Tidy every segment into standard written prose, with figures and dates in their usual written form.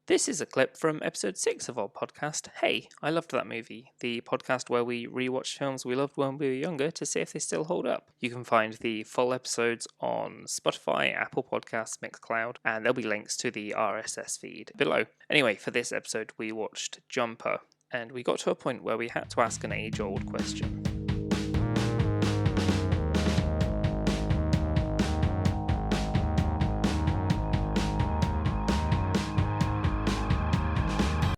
This is a clip from episode 6 of our podcast, Hey, I Loved That Movie, the podcast where we rewatch films we loved when we were younger to see if they still hold up. You can find the full episodes on Spotify, Apple Podcasts, Mixcloud, and there'll be links to the RSS feed below. Anyway, for this episode we watched Jumper, and we got to a point where we had to ask an age-old question.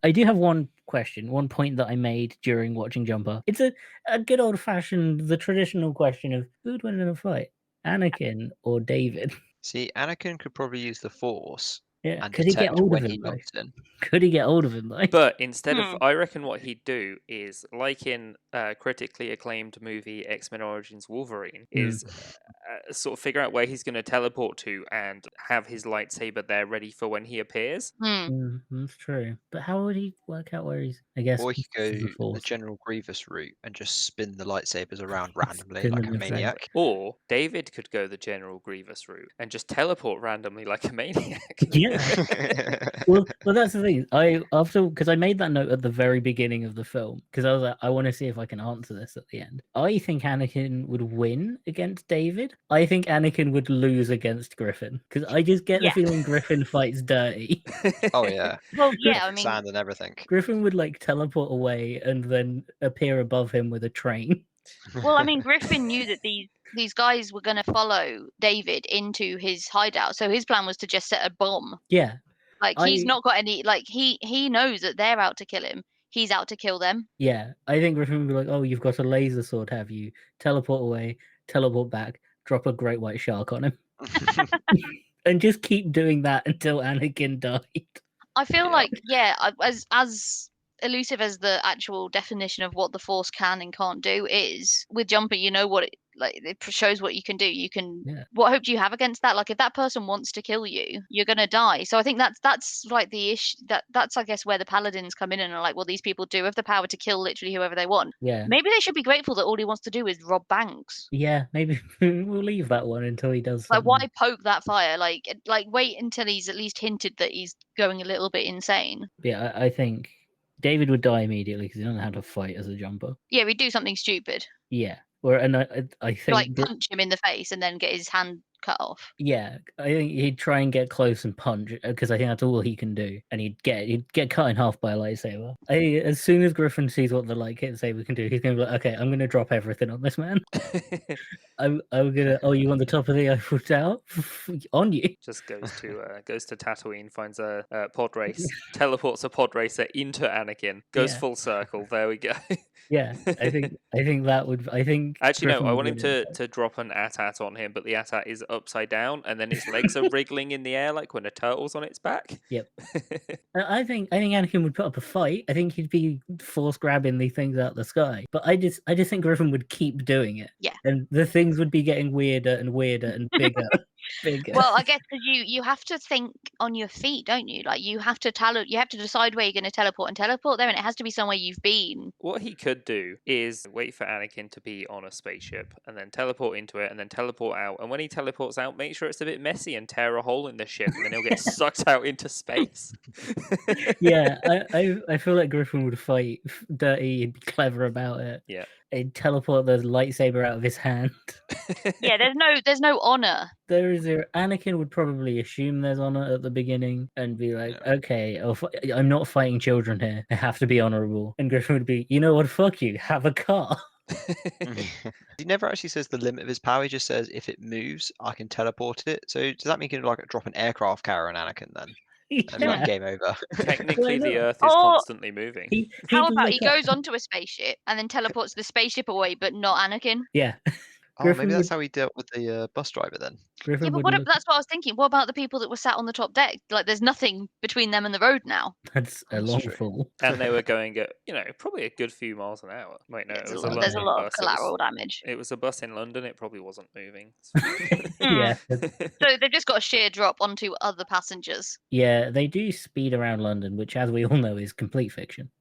I do have one question, one point that I made during watching Jumper. It's a good old-fashioned, the traditional question of who'd win in a fight, Anakin or David? See, Anakin could probably use the Force Yeah, and could he get detect hold when of he him, though? knocks in. Could he get hold of him, though? But instead of, I reckon what he'd do is, like in critically acclaimed movie X-Men Origins Wolverine, is sort of figure out where he's going to teleport to and have his lightsaber there ready for when he appears. That's true. But how would he work out where he's, I guess, Or he could the go Force. the General Grievous route and just spin the lightsabers around randomly Spin like them a exactly. maniac. Or David could go the General Grievous route and just teleport randomly like a maniac. Yeah. well, that's the thing. Because I made that note at the very beginning of the film, because I was like, I want to see if I can answer this at the end. I think Anakin would win against David. I think Anakin would lose against Griffin, because I just get the feeling Griffin fights dirty. Oh yeah. Well, yeah, I mean, Sand and everything. Griffin would like teleport away and then appear above him with a train. well, I mean, Griffin knew that these guys were going to follow David into his hideout, so his plan was to just set a bomb. Yeah. Like he's not got any. Like he knows that they're out to kill him. He's out to kill them. Yeah, I think Griffin would be like, "Oh, you've got a laser sword, have you? Teleport away, teleport back, drop a great white shark on him, and just keep doing that until Anakin died." I feel like, as elusive as the actual definition of what the Force can and can't do is, with Jumper, you know what it shows what you can do. You can. Yeah. What hope do you have against that? Like, if that person wants to kill you, you're gonna die. So I think that's like the issue. That's I guess where the Paladins come in and are like, well, these people do have the power to kill literally whoever they want. Yeah. Maybe they should be grateful that all he wants to do is rob banks. Yeah, maybe we'll leave that one until he does. Like, why poke that fire? Like wait until he's at least hinted that he's going a little bit insane. Yeah, I think David would die immediately because he doesn't know how to fight as a jumper. Yeah, he'd do something stupid. Yeah, and I think Like punch him in the face and then get his hand cut off. Yeah, I think he'd try and get close and punch because I think that's all he can do, and he'd get cut in half by a lightsaber. As soon as Griffin sees what the lightsaber can do, he's gonna be like, "Okay, I'm gonna drop everything on this man. I'm gonna. Oh, you want the top of the Eiffel Tower? On you." Just goes to Tatooine, finds a pod race, teleports a pod racer into Anakin, goes full circle. There we go. Yeah, I think that would. I think actually Griffin no. I want him to drop an AT-AT on him, but the AT-AT is upside down, and then its legs are wriggling in the air like when a turtle's on its back. Yep. I think Anakin would put up a fight. I think he'd be force grabbing the things out of the sky. But I just think Griffin would keep doing it. Yeah. And the things would be getting weirder and weirder and bigger. Bigger. Well, I guess because you have to think on your feet, don't you? Like you have to decide where you're going to teleport there, and it has to be somewhere you've been. What he could do is wait for Anakin to be on a spaceship and then teleport into it and then teleport out. And when he teleports out, make sure it's a bit messy and tear a hole in the ship, and then he'll get sucked out into space. Yeah, I feel like Griffin would fight dirty. He'd be clever about it. Yeah. He'd teleport the lightsaber out of his hand. Yeah, there's no honor. Anakin would probably assume there's honor at the beginning and be like, okay, I'm not fighting children here. I have to be honorable. And Griffin would be, you know what? Fuck you. Have a car. He never actually says the limit of his power. He just says if it moves, I can teleport it. So does that mean he can like drop an aircraft carrier on Anakin then? And like game over. Technically, the Earth is constantly moving. How about he goes onto a spaceship and then teleports the spaceship away, but not Anakin? Yeah. Oh, maybe that's how he dealt with the bus driver then. Yeah, but that's what I was thinking. What about the people that were sat on the top deck? Like, there's nothing between them and the road now. That's a long fall. And they were going at, probably a good few miles an hour. Wait, no, there's a lot of collateral damage. It was a bus in London. It probably wasn't moving. Yeah. So they've just got a sheer drop onto other passengers. Yeah, they do speed around London, which, as we all know, is complete fiction.